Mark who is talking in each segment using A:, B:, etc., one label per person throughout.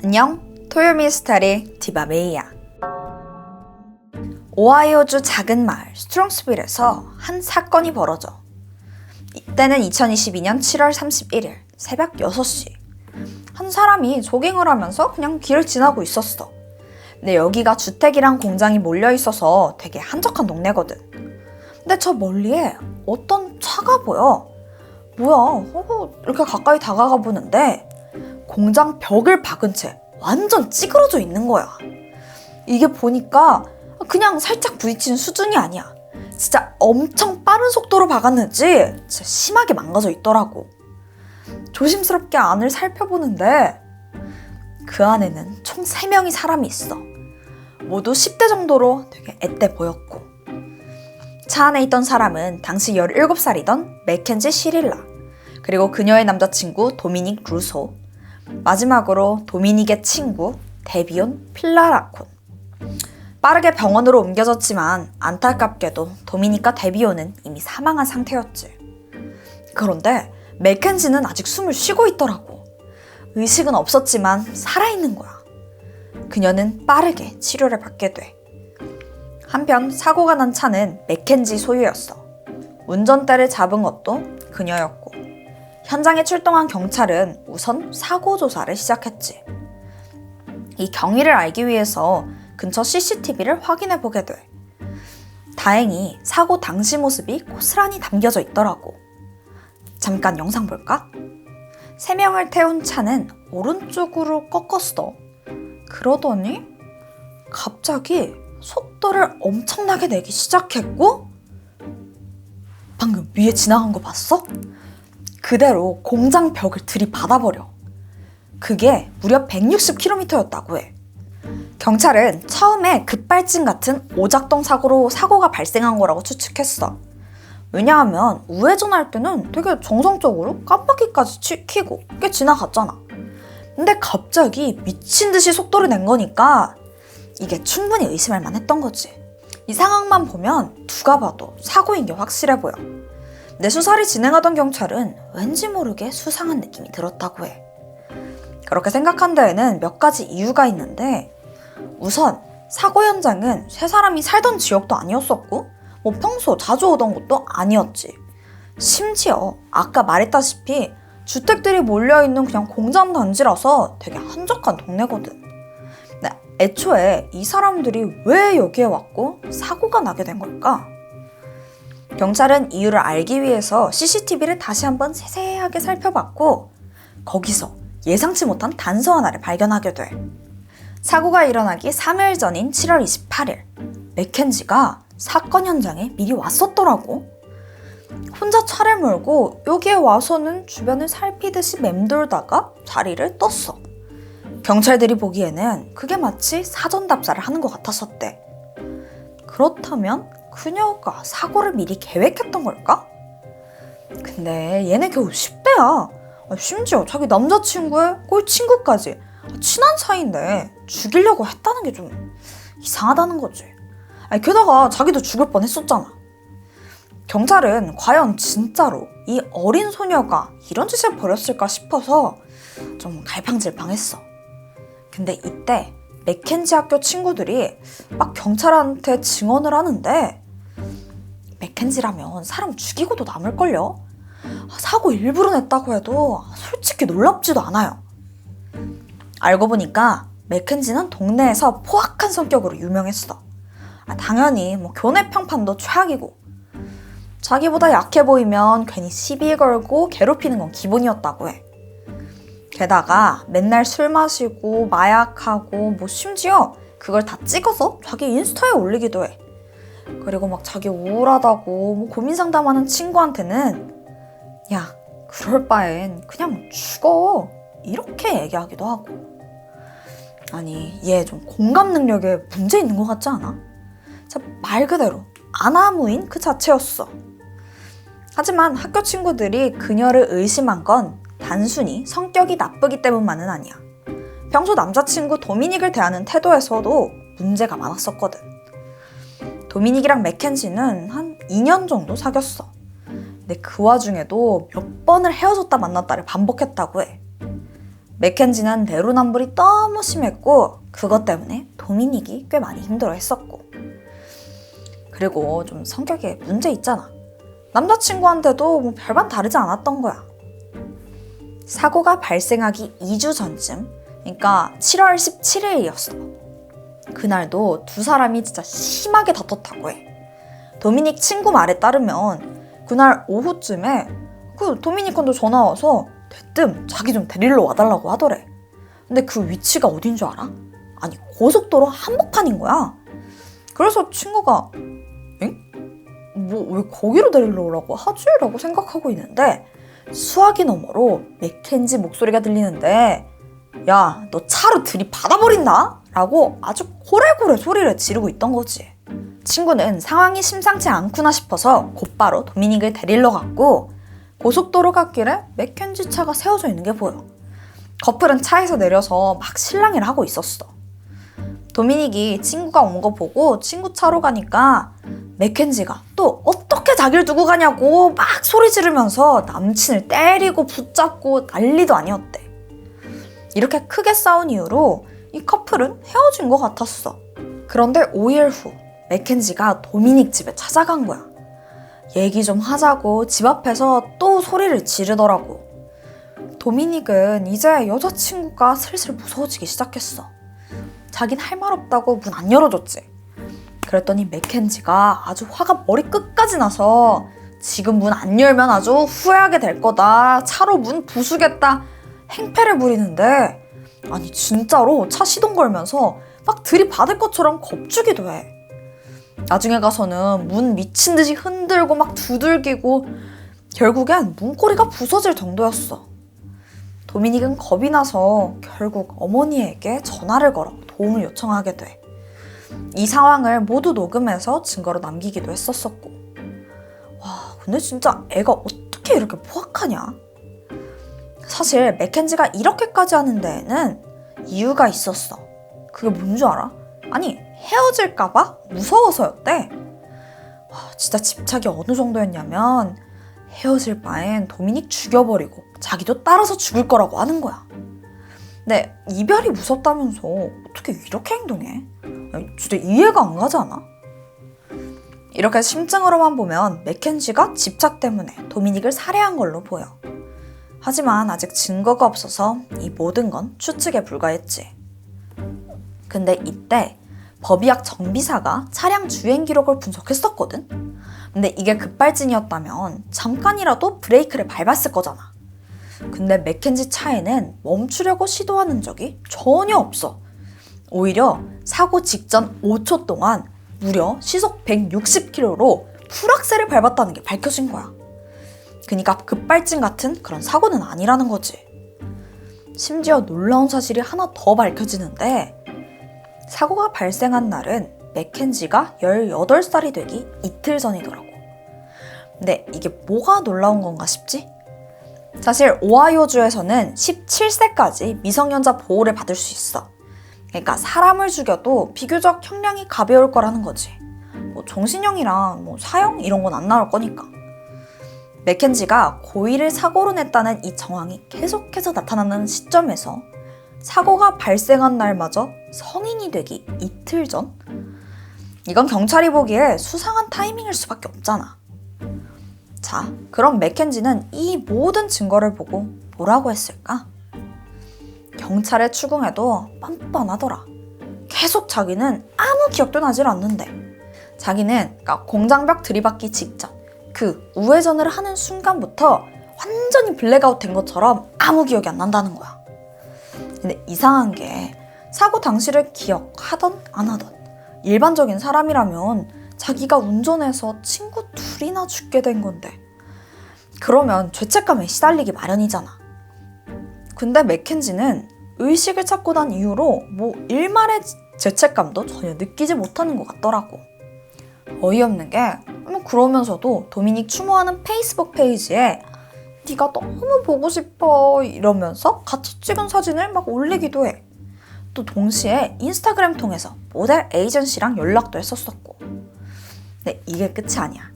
A: 안녕, 토요미스터리 디바메이야. 오하이오주 작은 마을 스트롱스빌에서 한 사건이 벌어져. 이때는 2022년 7월 31일 새벽 6시. 한 사람이 조깅을 하면서 그냥 길을 지나고 있었어. 근데 여기가 주택이랑 공장이 몰려있어서 되게 한적한 동네거든. 근데 저 멀리에 어떤 차가 보여. 뭐야, 이렇게 가까이 다가가 보는데 공장 벽을 박은 채 완전 찌그러져 있는 거야. 이게 보니까 그냥 살짝 부딪히는 수준이 아니야. 진짜 엄청 빠른 속도로 박았는지 진짜 심하게 망가져 있더라고. 조심스럽게 안을 살펴보는데 그 안에는 총 3명의 사람이 있어. 모두 10대 정도로 되게 앳돼 보였고, 차 안에 있던 사람은 당시 17살이던 맥켄지 시릴라, 그리고 그녀의 남자친구 도미닉 루소, 마지막으로 도미닉의 친구 데비온 필라라콘. 빠르게 병원으로 옮겨졌지만 안타깝게도 도미닉과 데비온은 이미 사망한 상태였지. 그런데 맥켄지는 아직 숨을 쉬고 있더라고. 의식은 없었지만 살아있는 거야. 그녀는 빠르게 치료를 받게 돼. 한편 사고가 난 차는 맥켄지 소유였어. 운전대를 잡은 것도 그녀였고, 현장에 출동한 경찰은 우선 사고 조사를 시작했지. 이 경위를 알기 위해서 근처 CCTV를 확인해 보게 돼. 다행히 사고 당시 모습이 고스란히 담겨져 있더라고. 잠깐 영상 볼까? 3명을 태운 차는 오른쪽으로 꺾었어. 그러더니 갑자기 속도를 엄청나게 내기 시작했고, 방금 위에 지나간 거 봤어? 그대로 공장 벽을 들이받아버려. 그게 무려 160km였다고 해. 경찰은 처음에 급발진 같은 오작동 사고로 사고가 발생한 거라고 추측했어. 왜냐하면 우회전할 때는 되게 정성적으로 깜빡이까지 켜고 꽤 지나갔잖아. 근데 갑자기 미친 듯이 속도를 낸 거니까 이게 충분히 의심할 만했던 거지. 이 상황만 보면 누가 봐도 사고인 게 확실해 보여. 내 수사를 진행하던 경찰은 왠지 모르게 수상한 느낌이 들었다고 해. 그렇게 생각한 데에는 몇 가지 이유가 있는데, 우선 사고 현장은 3사람이 살던 지역도 아니었었고 평소 자주 오던 곳도 아니었지. 심지어 아까 말했다시피 주택들이 몰려있는 그냥 공장 단지라서 되게 한적한 동네거든. 근데 애초에 이 사람들이 왜 여기에 왔고 사고가 나게 된 걸까? 경찰은 이유를 알기 위해서 CCTV를 다시 한번 세세하게 살펴봤고, 거기서 예상치 못한 단서 하나를 발견하게 돼. 사고가 일어나기 3일 전인 7월 28일, 맥켄지가 사건 현장에 미리 왔었더라고. 혼자 차를 몰고 여기에 와서는 주변을 살피듯이 맴돌다가 자리를 떴어. 경찰들이 보기에는 그게 마치 사전 답사를 하는 것 같았었대. 그렇다면 그녀가 사고를 미리 계획했던 걸까? 근데 얘네 겨우 10대야. 심지어 자기 남자친구의 거의 친구까지 친한 사이인데 죽이려고 했다는 게 좀 이상하다는 거지. 게다가 자기도 죽을 뻔했었잖아. 경찰은 과연 진짜로 이 어린 소녀가 이런 짓을 벌였을까 싶어서 좀 갈팡질팡했어. 근데 이때 맥켄지 학교 친구들이 막 경찰한테 증언을 하는데, 맥켄지라면 사람 죽이고도 남을걸요? 사고 일부러 냈다고 해도 솔직히 놀랍지도 않아요. 알고 보니까 맥켄지는 동네에서 포악한 성격으로 유명했어. 당연히 교내 평판도 최악이고, 자기보다 약해 보이면 괜히 시비 걸고 괴롭히는 건 기본이었다고 해. 게다가 맨날 술 마시고 마약하고 심지어 그걸 다 찍어서 자기 인스타에 올리기도 해. 그리고 자기 우울하다고 고민 상담하는 친구한테는 야, 그럴 바엔 그냥 죽어, 이렇게 얘기하기도 하고. 아니, 얘 좀 공감 능력에 문제 있는 것 같지 않아? 말 그대로 아나무인 그 자체였어. 하지만 학교 친구들이 그녀를 의심한 건 단순히 성격이 나쁘기 때문만은 아니야. 평소 남자친구 도미닉을 대하는 태도에서도 문제가 많았었거든. 도미닉이랑 맥켄지는 한 2년 정도 사귀었어. 근데 그 와중에도 몇 번을 헤어졌다 만났다를 반복했다고 해. 맥켄지는 내로남불이 너무 심했고 그것 때문에 도미닉이 꽤 많이 힘들어했었고, 그리고 좀 성격에 문제 있잖아. 남자친구한테도 뭐 별반 다르지 않았던 거야. 사고가 발생하기 2주 전쯤, 그러니까 7월 17일이었어. 그날도 두 사람이 진짜 심하게 다퉜다고 해. 도미닉 친구 말에 따르면 그날 오후쯤에 그 도미니컨도 전화 와서 대뜸 자기 좀 데리러 와달라고 하더래. 근데 그 위치가 어딘 줄 알아? 아니, 고속도로 한복판인 거야. 그래서 친구가 엥? 뭐 왜 거기로 데리러 오라고 하지? 라고 생각하고 있는데 수화기 너머로 맥켄지 목소리가 들리는데, 야, 너 차로 들이받아버린다? 라고 아주 고래고래 소리를 지르고 있던 거지. 친구는 상황이 심상치 않구나 싶어서 곧바로 도미닉을 데리러 갔고, 고속도로 갓길에 맥켄지 차가 세워져 있는 게 보여. 커플은 차에서 내려서 막 실랑이를 하고 있었어. 도미닉이 친구가 온 거 보고 친구 차로 가니까 맥켄지가 또 어떻게 자기를 두고 가냐고 막 소리 지르면서 남친을 때리고 붙잡고 난리도 아니었대. 이렇게 크게 싸운 이후로 이 커플은 헤어진 것 같았어. 그런데 5일 후 맥켄지가 도미닉 집에 찾아간 거야. 얘기 좀 하자고 집 앞에서 또 소리를 지르더라고. 도미닉은 이제 여자친구가 슬슬 무서워지기 시작했어. 자긴 할 말 없다고 문 안 열어줬지. 그랬더니 맥켄지가 아주 화가 머리 끝까지 나서 지금 문 안 열면 아주 후회하게 될 거다. 차로 문 부수겠다. 행패를 부리는데, 아니 진짜로 차 시동 걸면서 막 들이받을 것처럼 겁주기도 해. 나중에 가서는 문 미친 듯이 흔들고 막 두들기고 결국엔 문고리가 부서질 정도였어. 도미닉은 겁이 나서 결국 어머니에게 전화를 걸어 도움을 요청하게 돼. 이 상황을 모두 녹음해서 증거로 남기기도 했었었고. 와, 근데 진짜 애가 어떻게 이렇게 포악하냐? 사실 맥켄지가 이렇게까지 하는 데에는 이유가 있었어. 그게 뭔 줄 알아? 아니, 헤어질까봐 무서워서였대. 와, 진짜 집착이 어느 정도였냐면 헤어질 바엔 도미닉 죽여버리고 자기도 따라서 죽을 거라고 하는 거야. 근데 이별이 무섭다면서 어떻게 이렇게 행동해? 아니, 진짜 이해가 안 가지 않아? 이렇게 심증으로만 보면 맥켄지가 집착 때문에 도미닉을 살해한 걸로 보여. 하지만 아직 증거가 없어서 이 모든 건 추측에 불과했지. 근데 이때 법의학 정비사가 차량 주행 기록을 분석했었거든? 근데 이게 급발진이었다면 잠깐이라도 브레이크를 밟았을 거잖아. 근데 맥켄지 차에는 멈추려고 시도하는 적이 전혀 없어. 오히려 사고 직전 5초 동안 무려 시속 160km로 풀악셀을 밟았다는 게 밝혀진 거야. 그러니까 급발진 같은 그런 사고는 아니라는 거지. 심지어 놀라운 사실이 하나 더 밝혀지는데, 사고가 발생한 날은 맥켄지가 18살이 되기 이틀 전이더라고. 근데 이게 뭐가 놀라운 건가 싶지? 사실 오하이오주에서는 17세까지 미성년자 보호를 받을 수 있어. 그러니까 사람을 죽여도 비교적 형량이 가벼울 거라는 거지. 뭐 종신형이랑 뭐 사형 이런 건 안 나올 거니까. 맥켄지가 고의를 사고로 냈다는 이 정황이 계속해서 나타나는 시점에서 사고가 발생한 날마저 성인이 되기 이틀 전? 이건 경찰이 보기에 수상한 타이밍일 수밖에 없잖아. 자, 그럼 맥켄지는 이 모든 증거를 보고 뭐라고 했을까? 경찰에 추궁해도 뻔뻔하더라. 계속 자기는 아무 기억도 나질 않는데, 자기는 그러니까 공장벽 들이받기 직전 그 우회전을 하는 순간부터 완전히 블랙아웃 된 것처럼 아무 기억이 안 난다는 거야. 근데 이상한 게 사고 당시를 기억하던 안 하던 일반적인 사람이라면 자기가 운전해서 친구 둘이나 죽게 된 건데, 그러면 죄책감에 시달리기 마련이잖아. 근데 맥켄지는 의식을 찾고 난 이후로 뭐 일말의 죄책감도 전혀 느끼지 못하는 것 같더라고. 어이없는 게 그러면서도 도미닉 추모하는 페이스북 페이지에 네가 너무 보고 싶어 이러면서 같이 찍은 사진을 막 올리기도 해. 또 동시에 인스타그램 통해서 모델 에이전시랑 연락도 했었었고. 근데 이게 끝이 아니야.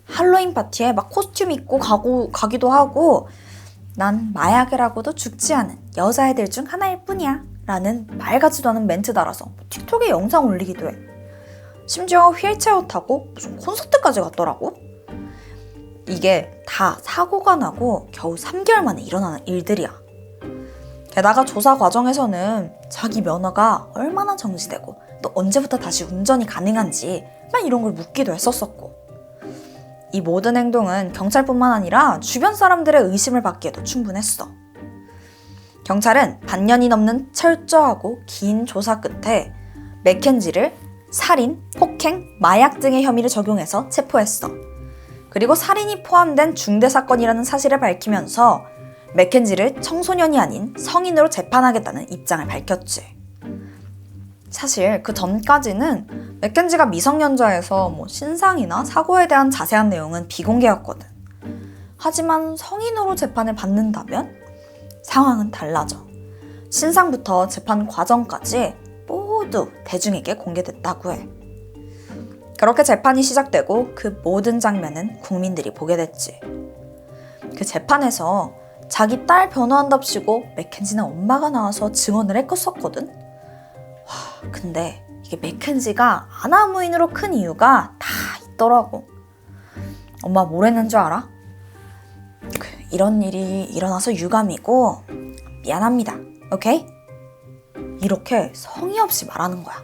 A: 할로윈 파티에 막 코스튬 입고 가기도 하고, 난 마약이라고도 죽지 않은 여자애들 중 하나일 뿐이야 라는 말 같지도 않은 멘트 달아서 틱톡에 영상 올리기도 해. 심지어 휠체어 타고 무슨 콘서트까지 갔더라고. 이게 다 사고가 나고 겨우 3개월 만에 일어나는 일들이야. 게다가 조사 과정에서는 자기 면허가 얼마나 정지되고 또 언제부터 다시 운전이 가능한지 막 이런 걸 묻기도 했었었고, 이 모든 행동은 경찰뿐만 아니라 주변 사람들의 의심을 받기에도 충분했어. 경찰은 반년이 넘는 철저하고 긴 조사 끝에 맥켄지를 살인, 폭행, 마약 등의 혐의를 적용해서 체포했어. 그리고 살인이 포함된 중대 사건이라는 사실을 밝히면서 맥켄지를 청소년이 아닌 성인으로 재판하겠다는 입장을 밝혔지. 사실 그 전까지는 맥켄지가 미성년자여서 신상이나 사고에 대한 자세한 내용은 비공개였거든. 하지만 성인으로 재판을 받는다면 상황은 달라져. 신상부터 재판 과정까지 모두 대중에게 공개됐다고 해. 그렇게 재판이 시작되고 그 모든 장면은 국민들이 보게 됐지. 그 재판에서 자기 딸 변호한답시고 맥켄지는 엄마가 나와서 증언을 했었거든. 근데 이게 맥켄지가 아나무인으로 큰 이유가 다 있더라고. 엄마 뭘 했는 줄 알아? 이런 일이 일어나서 유감이고 미안합니다. 오케이? 이렇게 성의 없이 말하는 거야.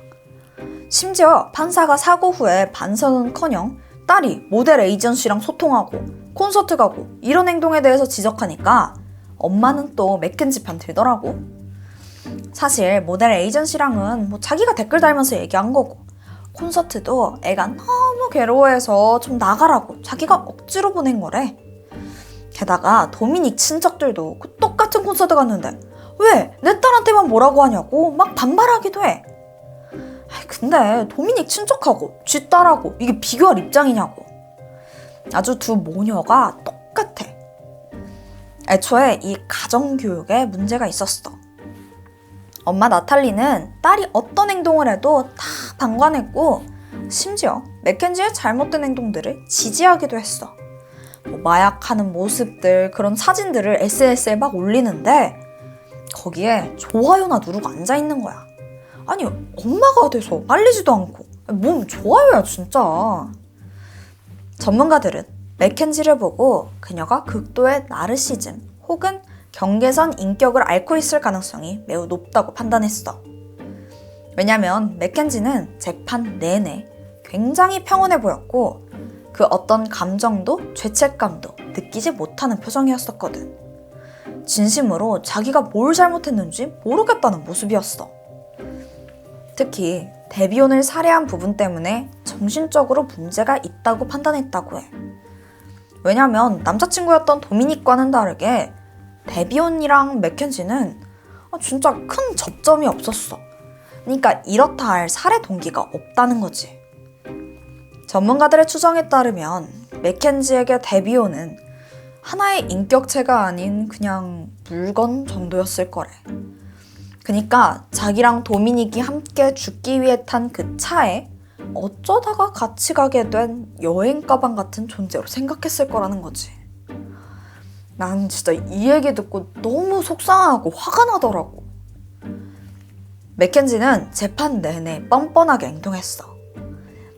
A: 심지어 판사가 사고 후에 반성은커녕 딸이 모델 에이전시랑 소통하고 콘서트 가고 이런 행동에 대해서 지적하니까 엄마는 또 맥켄지 편 들더라고. 사실 모델 에이전시랑은 자기가 댓글 달면서 얘기한 거고, 콘서트도 애가 너무 괴로워해서 좀 나가라고 자기가 억지로 보낸 거래. 게다가 도미닉 친척들도 그 똑같은 콘서트 갔는데 왜 내 딸한테만 뭐라고 하냐고 막 반발하기도 해. 근데 도미닉 친척하고 쥐 딸하고 이게 비교할 입장이냐고. 아주 두 모녀가 똑같아. 애초에 이 가정교육에 문제가 있었어. 엄마 나탈리는 딸이 어떤 행동을 해도 다 방관했고, 심지어 맥켄지의 잘못된 행동들을 지지하기도 했어. 마약하는 모습들, 그런 사진들을 SNS에 막 올리는데 거기에 좋아요나 누르고 앉아있는 거야. 아니, 엄마가 돼서 말리지도 않고 뭔 좋아요야 진짜. 전문가들은 맥켄지를 보고 그녀가 극도의 나르시즘 혹은 경계선 인격을 앓고 있을 가능성이 매우 높다고 판단했어. 왜냐면 맥켄지는 재판 내내 굉장히 평온해 보였고 그 어떤 감정도 죄책감도 느끼지 못하는 표정이었었거든. 진심으로 자기가 뭘 잘못했는지 모르겠다는 모습이었어. 특히 데비온을 살해한 부분 때문에 정신적으로 문제가 있다고 판단했다고 해. 왜냐면 남자친구였던 도미닉과는 다르게 데비온이랑 맥켄지는 진짜 큰 접점이 없었어. 그러니까 이렇다 할 살해 동기가 없다는 거지. 전문가들의 추정에 따르면 맥켄지에게 데비온은 하나의 인격체가 아닌 그냥 물건 정도였을 거래. 그러니까 자기랑 도미닉이 함께 죽기 위해 탄 그 차에 어쩌다가 같이 가게 된 여행 가방 같은 존재로 생각했을 거라는 거지. 난 진짜 이 얘기 듣고 너무 속상하고 화가 나더라고. 맥켄지는 재판 내내 뻔뻔하게 행동했어.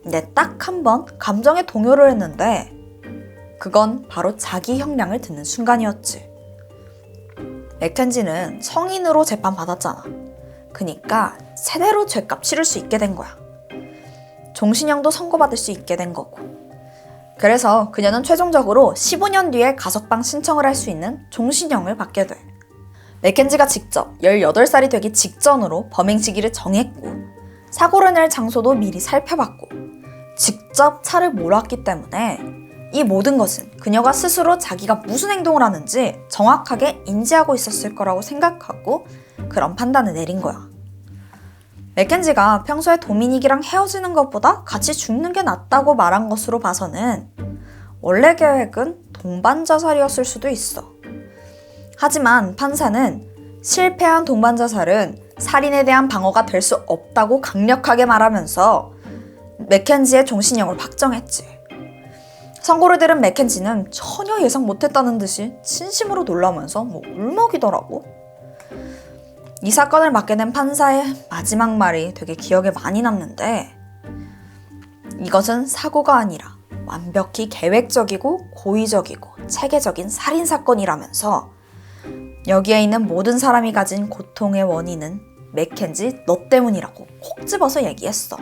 A: 근데 딱 한 번 감정에 동요를 했는데 그건 바로 자기 형량을 듣는 순간이었지. 맥켄지는 성인으로 재판받았잖아. 그니까 제대로 죄값 치를 수 있게 된 거야. 종신형도 선고받을 수 있게 된 거고. 그래서 그녀는 최종적으로 15년 뒤에 가석방 신청을 할 수 있는 종신형을 받게 돼. 맥켄지가 직접 18살이 되기 직전으로 범행 시기를 정했고 사고를 낼 장소도 미리 살펴봤고 직접 차를 몰았기 때문에 이 모든 것은 그녀가 스스로 자기가 무슨 행동을 하는지 정확하게 인지하고 있었을 거라고 생각하고 그런 판단을 내린 거야. 맥켄지가 평소에 도미닉이랑 헤어지는 것보다 같이 죽는 게 낫다고 말한 것으로 봐서는 원래 계획은 동반 자살이었을 수도 있어. 하지만 판사는 실패한 동반 자살은 살인에 대한 방어가 될 수 없다고 강력하게 말하면서 맥켄지의 종신형을 확정했지. 선고를 들은 맥켄지는 전혀 예상 못했다는 듯이 진심으로 놀라면서 울먹이더라고. 이 사건을 맡게 된 판사의 마지막 말이 되게 기억에 많이 남는데, 이것은 사고가 아니라 완벽히 계획적이고 고의적이고 체계적인 살인사건이라면서 여기에 있는 모든 사람이 가진 고통의 원인은 맥켄지 너 때문이라고 콕 집어서 얘기했어.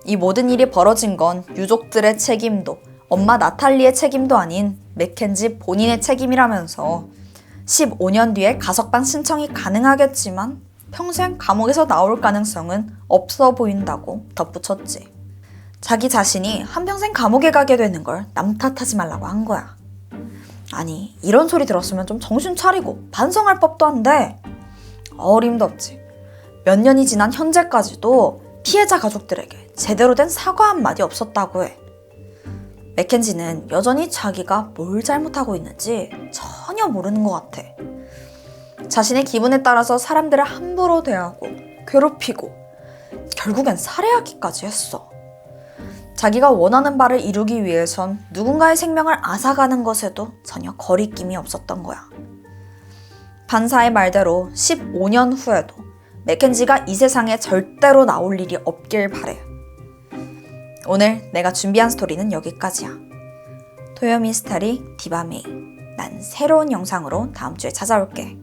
A: 이 모든 일이 벌어진 건 유족들의 책임도 엄마 나탈리의 책임도 아닌 맥켄지 본인의 책임이라면서 15년 뒤에 가석방 신청이 가능하겠지만 평생 감옥에서 나올 가능성은 없어 보인다고 덧붙였지. 자기 자신이 한평생 감옥에 가게 되는 걸 남 탓하지 말라고 한 거야. 아니, 이런 소리 들었으면 좀 정신 차리고 반성할 법도 한데 어림도 없지. 몇 년이 지난 현재까지도 피해자 가족들에게 제대로 된 사과 한마디 없었다고 해. 맥켄지는 여전히 자기가 뭘 잘못하고 있는지 전혀 모르는 것 같아. 자신의 기분에 따라서 사람들을 함부로 대하고 괴롭히고 결국엔 살해하기까지 했어. 자기가 원하는 바를 이루기 위해선 누군가의 생명을 앗아가는 것에도 전혀 거리낌이 없었던 거야. 판사의 말대로 15년 후에도 맥켄지가 이 세상에 절대로 나올 일이 없길 바래. 오늘 내가 준비한 스토리는 여기까지야. 토요미스터리 디바메이. 난 새로운 영상으로 다음 주에 찾아올게.